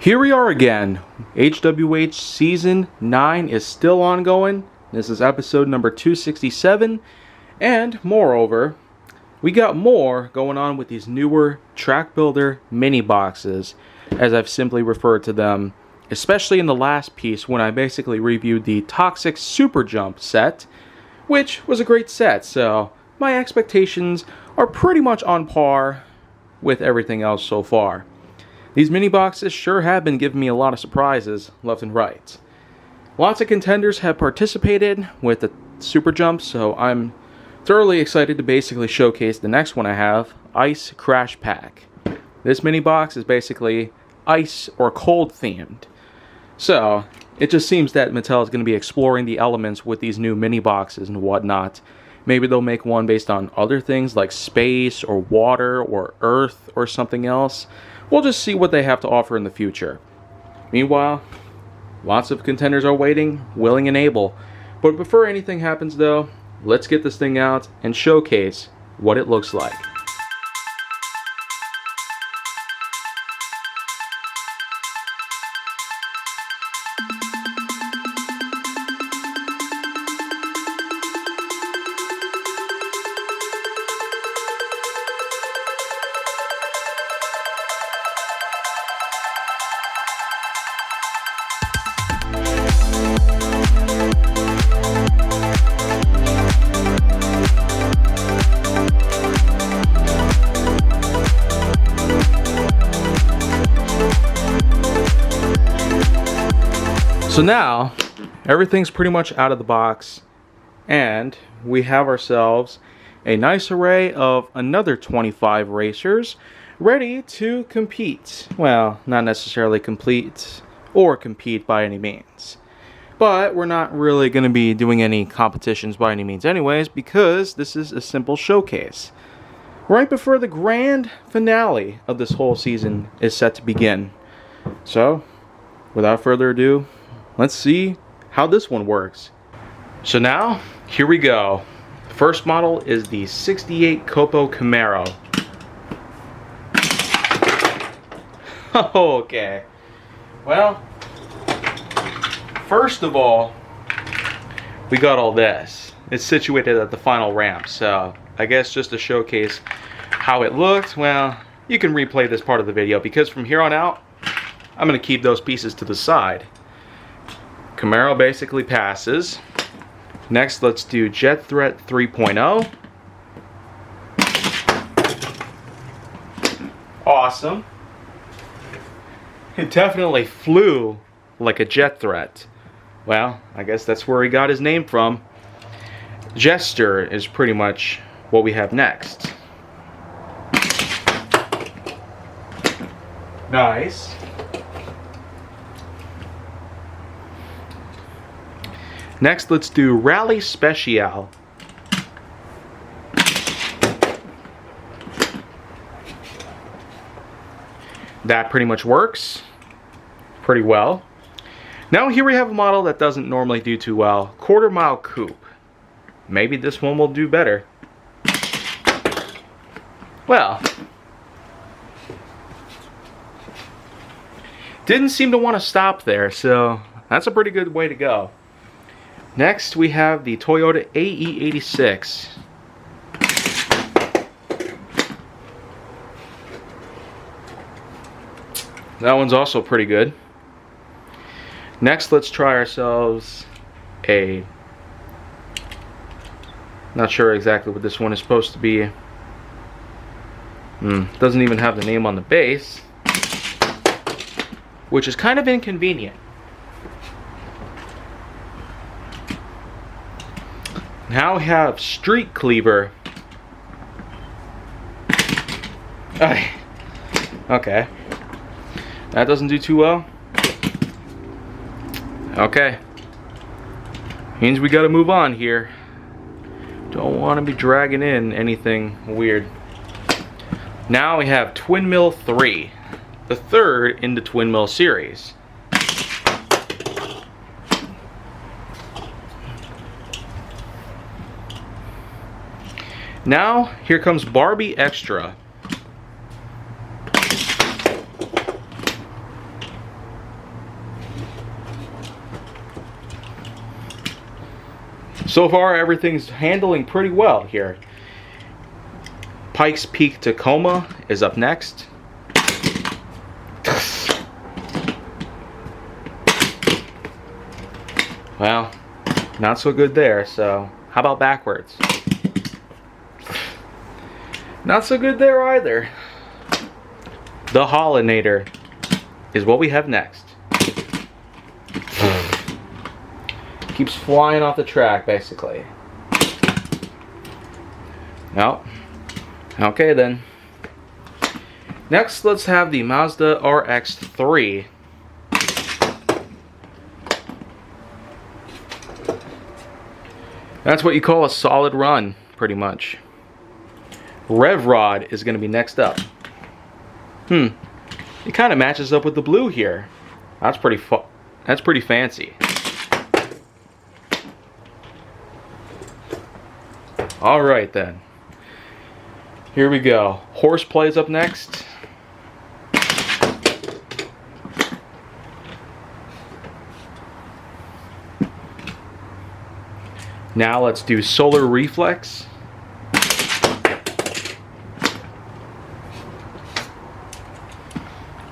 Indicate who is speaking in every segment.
Speaker 1: Here we are again. HWH Season 9 is still ongoing. This is episode number 267. And moreover, we got more going on with these newer Track Builder mini boxes, as I've simply referred to them, especially in the last piece when I basically reviewed the Toxic Super Jump set, which was a great set, so my expectations are pretty much on par with everything else so far. These mini boxes sure have been giving me a lot of surprises left and right. Lots of contenders have participated with the Super Jump, so I'm thoroughly excited to basically showcase the next one I have, Ice Crash Pack. This mini box is basically ice or cold themed. So it just seems that Mattel is going to be exploring the elements with these new mini boxes and whatnot. Maybe they'll make one based on other things like space or water or earth or something else. We'll just see what they have to offer in the future. Meanwhile, lots of contenders are waiting, willing and able. But before anything happens though, let's get this thing out and showcase what it looks like. So now, everything's pretty much out of the box, and we have ourselves a nice array of another 25 racers ready to compete. Well, not necessarily complete or compete by any means. But we're not really going to be doing any competitions by any means anyways, because this is a simple showcase. Right before the grand finale of this whole season is set to begin. So, without further ado, let's see how this one works. So now, here we go. The first model is the 68 Copo Camaro. Okay. Well, first of all, we got all this. It's situated at the final ramp, so I guess just to showcase how it looked, well, you can replay this part of the video because from here on out, I'm going to keep those pieces to the side. Camaro basically passes. Next, let's do Jet Threat 3.0. Awesome. It definitely flew like a jet threat. Well, I guess that's where he got his name from. Jester is pretty much what we have next. Nice. Next, let's do Rally Special. That pretty much works pretty well. Now here we have a model that doesn't normally do too well. Quarter Mile Coupe. Maybe this one will do better. Well, didn't seem to want to stop there, so that's a pretty good way to go. Next, we have the Toyota AE86. That one's also pretty good. Next, let's try ourselves a... Not sure exactly what this one is supposed to be. Doesn't even have the name on the base, which is kind of inconvenient. Now we have Street Cleaver. Okay. That doesn't do too well. Okay. Means we gotta move on here. Don't want to be dragging in anything weird. Now we have Twin Mill 3. The third in the Twin Mill series. Now, here comes Barbie Extra. So far, everything's handling pretty well here. Pikes Peak Tacoma is up next. Well, not so good there, so how about backwards? Not so good there either. The Hollinator is what we have next. Keeps flying off the track, basically. No. Okay then. Next, let's have the Mazda RX-3. That's what you call a solid run, pretty much. Rev Rod is going to be next up. It kind of matches up with the blue here. That's pretty fancy. All right then. Here we go. Horseplay is up next. Now let's do Solar Reflex.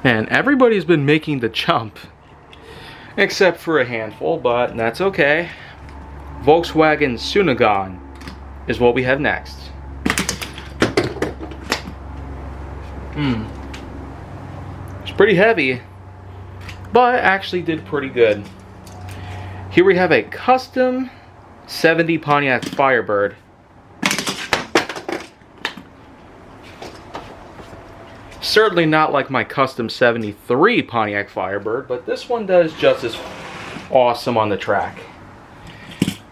Speaker 1: And everybody's been making the jump, except for a handful, but that's okay. Volkswagen Sunagon is what we have next. It's pretty heavy, but actually did pretty good. Here we have a custom 70 Pontiac Firebird. Certainly not like my custom 73 Pontiac Firebird, but this one does just as awesome on the track.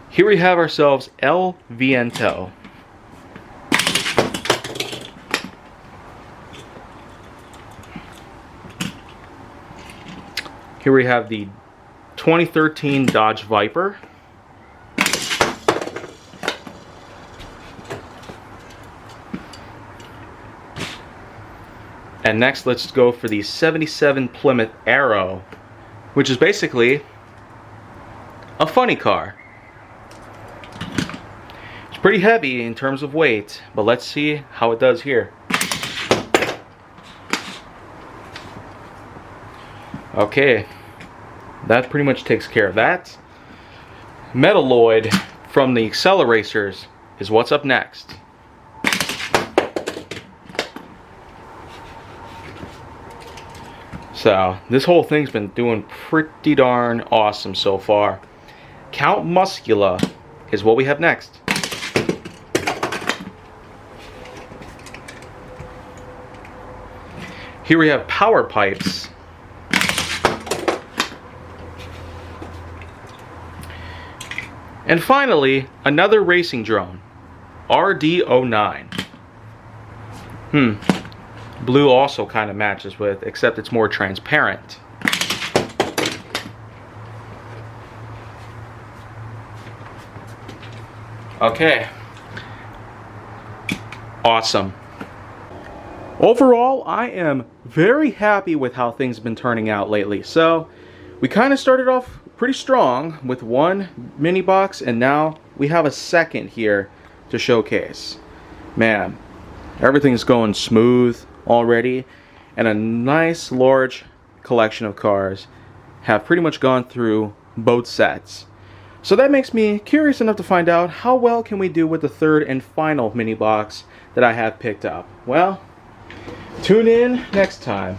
Speaker 1: Here we have ourselves El Viento. Here we have the 2013 Dodge Viper. And next, let's go for the 77 Plymouth Arrow, which is basically a funny car. It's pretty heavy in terms of weight, but let's see how it does here. Okay, that pretty much takes care of that. Metalloid from the Acceleracers is what's up next. So, this whole thing's been doing pretty darn awesome so far. Count Muscula is what we have next. Here we have Power Pipes. And finally, another racing drone. RD-09. Blue also kind of matches with, except it's more transparent. Okay. Awesome. Overall, I am very happy with how things have been turning out lately. So, we kind of started off pretty strong with one mini box, and now we have a second here to showcase. Man, everything's going smooth already, and a nice large collection of cars have pretty much gone through both sets. So that makes me curious enough to find out how well can we do with the third and final mini box that I have picked up. Well, tune in next time.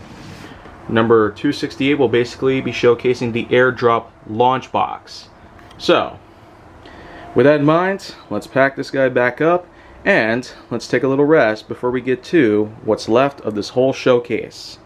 Speaker 1: Number 268 will basically be showcasing the airdrop launch box. So, with that in mind, let's pack this guy back up and let's take a little rest before we get to what's left of this whole showcase.